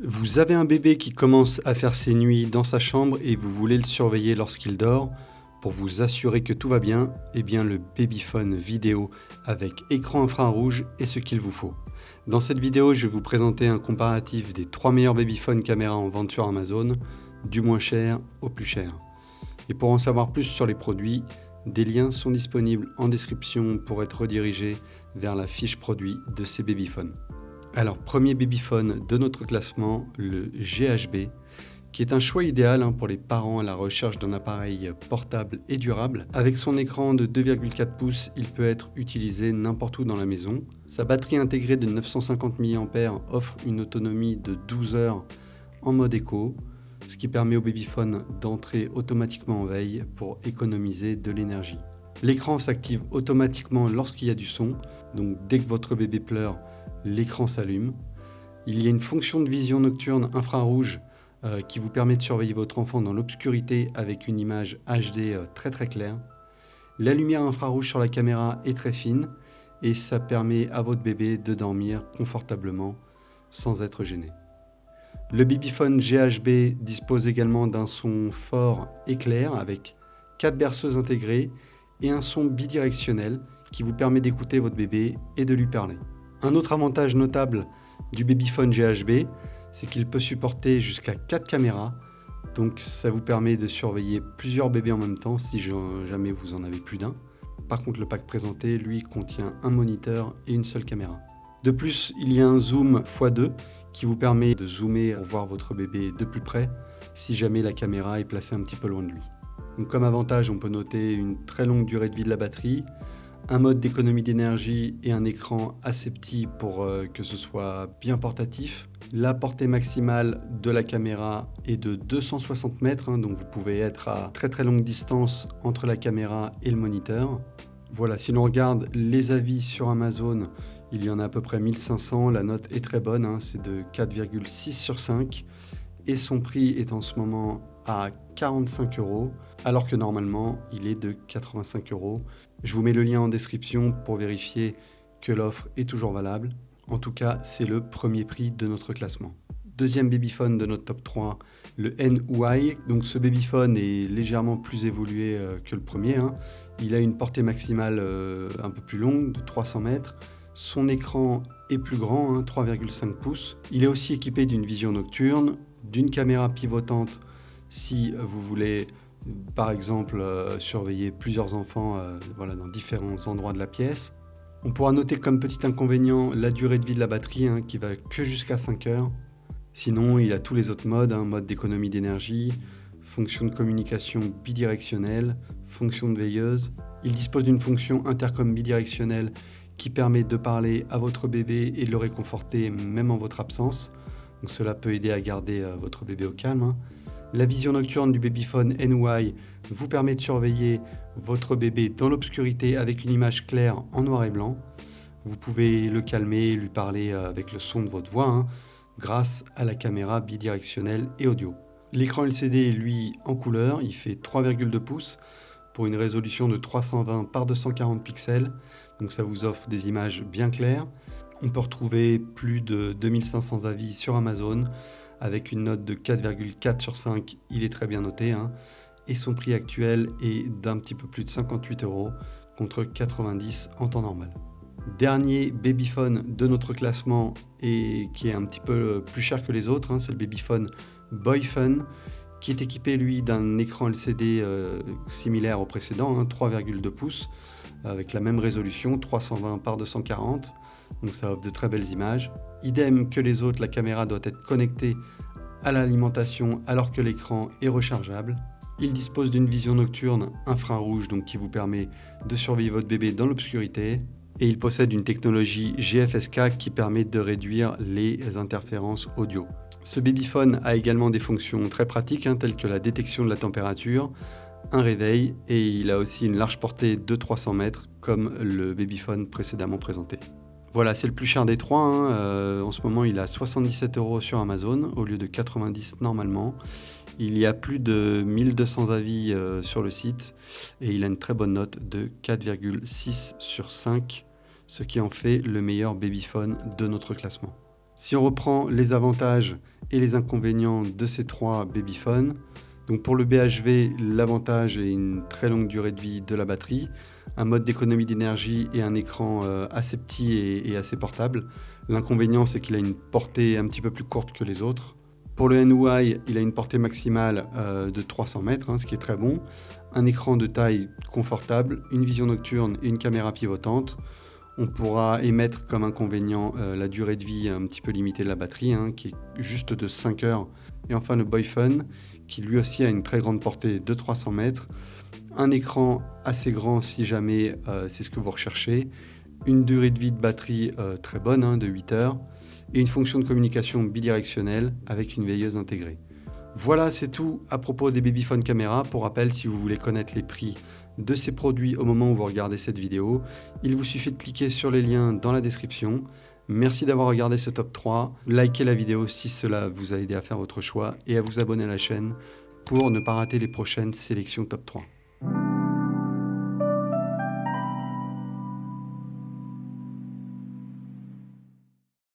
Vous avez un bébé qui commence à faire ses nuits dans sa chambre et vous voulez le surveiller lorsqu'il dort. Pour vous assurer que tout va bien, eh bien le Babyphone vidéo avec écran infrarouge est ce qu'il vous faut. Dans cette vidéo, je vais vous présenter un comparatif des 3 meilleurs Babyphone caméras en vente sur Amazon, du moins cher au plus cher. Et pour en savoir plus sur les produits, des liens sont disponibles en description pour être redirigés vers la fiche produit de ces Babyphones. Alors, premier Babyphone de notre classement, le GHB, qui est un choix idéal pour les parents à la recherche d'un appareil portable et durable. Avec son écran de 2,4 pouces, il peut être utilisé n'importe où dans la maison. Sa batterie intégrée de 950 mAh offre une autonomie de 12 heures en mode éco, ce qui permet au Babyphone d'entrer automatiquement en veille pour économiser de l'énergie. L'écran s'active automatiquement lorsqu'il y a du son, donc dès que votre bébé pleure, l'écran s'allume. Il y a une fonction de vision nocturne infrarouge qui vous permet de surveiller votre enfant dans l'obscurité avec une image HD très claire. La lumière infrarouge sur la caméra est très fine et ça permet à votre bébé de dormir confortablement sans être gêné. Le Babyphone GHB dispose également d'un son fort et clair avec 4 berceuses intégrées et un son bidirectionnel qui vous permet d'écouter votre bébé et de lui parler. Un autre avantage notable du Babyphone GHB, c'est qu'il peut supporter jusqu'à 4 caméras, donc ça vous permet de surveiller plusieurs bébés en même temps si jamais vous en avez plus d'un. Par contre, le pack présenté, lui, contient un moniteur et une seule caméra. De plus, il y a un zoom x2 qui vous permet de zoomer pour voir votre bébé de plus près si jamais la caméra est placée un petit peu loin de lui. Donc, comme avantage, on peut noter une très longue durée de vie de la batterie, un mode d'économie d'énergie et un écran assez petit pour que ce soit bien portatif. La portée maximale de la caméra est de 260 mètres, donc vous pouvez être à très longue distance entre la caméra et le moniteur. Voilà, si l'on regarde les avis sur Amazon, il y en a à peu près 1500, la note est très bonne, c'est de 4,6 sur 5 et son prix est en ce moment à 45 €, alors que normalement il est de 85 €. Je vous mets le lien en description pour vérifier que l'offre est toujours valable. En tout cas, c'est le premier prix de notre classement. Deuxième Babyphone de notre top 3, le NUI. Donc ce Babyphone est légèrement plus évolué que le premier. Il a une portée maximale un peu plus longue, de 300 mètres. Son écran est plus grand, 3,5 pouces. Il est aussi équipé d'une vision nocturne, d'une caméra pivotante si vous voulez par exemple surveiller plusieurs enfants dans différents endroits de la pièce. On pourra noter comme petit inconvénient la durée de vie de la batterie qui va que jusqu'à 5 heures. Sinon, il a tous les autres modes, mode d'économie d'énergie, fonction de communication bidirectionnelle, fonction de veilleuse. Il dispose d'une fonction intercom bidirectionnelle qui permet de parler à votre bébé et de le réconforter même en votre absence. Donc cela peut aider à garder votre bébé au calme. La vision nocturne du Babyphone NUI vous permet de surveiller votre bébé dans l'obscurité avec une image claire en noir et blanc. Vous pouvez le calmer et lui parler avec le son de votre voix grâce à la caméra bidirectionnelle et audio. L'écran LCD est lui en couleur, il fait 3,2 pouces pour une résolution de 320 par 240 pixels, donc ça vous offre des images bien claires. On peut retrouver plus de 2500 avis sur Amazon avec une note de 4,4 sur 5, il est très bien noté, et son prix actuel est d'un petit peu plus de 58 € contre 90 en temps normal. Dernier Babyphone de notre classement et qui est un petit peu plus cher que les autres, c'est le Babyphone Boyphone qui est équipé lui d'un écran LCD similaire au précédent, 3,2 pouces avec la même résolution, 320 par 240. Donc ça offre de très belles images. Idem que les autres, la caméra doit être connectée à l'alimentation alors que l'écran est rechargeable. Il dispose d'une vision nocturne infrarouge donc qui vous permet de surveiller votre bébé dans l'obscurité. Et il possède une technologie GFSK qui permet de réduire les interférences audio. Ce Babyphone a également des fonctions très pratiques telles que la détection de la température, un réveil et il a aussi une large portée de 300 mètres comme le Babyphone précédemment présenté. Voilà, c'est le plus cher des trois. En ce moment, il est à 77 € sur Amazon au lieu de 90 normalement. Il y a plus de 1200 avis sur le site et il a une très bonne note de 4,6 sur 5, ce qui en fait le meilleur Babyphone de notre classement. Si on reprend les avantages et les inconvénients de ces 3 babyphones. Donc pour le BHV, l'avantage est une très longue durée de vie de la batterie, un mode d'économie d'énergie et un écran assez petit et assez portable. L'inconvénient, c'est qu'il a une portée un petit peu plus courte que les autres. Pour le NUI, il a une portée maximale de 300 mètres, ce qui est très bon. Un écran de taille confortable, une vision nocturne et une caméra pivotante. On pourra émettre comme inconvénient la durée de vie un petit peu limitée de la batterie, qui est juste de 5 heures. Et enfin le Boyphone, qui lui aussi a une très grande portée de 300 mètres. Un écran assez grand si jamais c'est ce que vous recherchez. Une durée de vie de batterie très bonne, de 8 heures. Et une fonction de communication bidirectionnelle avec une veilleuse intégrée. Voilà, c'est tout à propos des babyphones caméra. Pour rappel, si vous voulez connaître les prix de ces produits au moment où vous regardez cette vidéo, il vous suffit de cliquer sur les liens dans la description. Merci d'avoir regardé ce top 3. Likez la vidéo si cela vous a aidé à faire votre choix et à vous abonner à la chaîne pour ne pas rater les prochaines sélections top 3.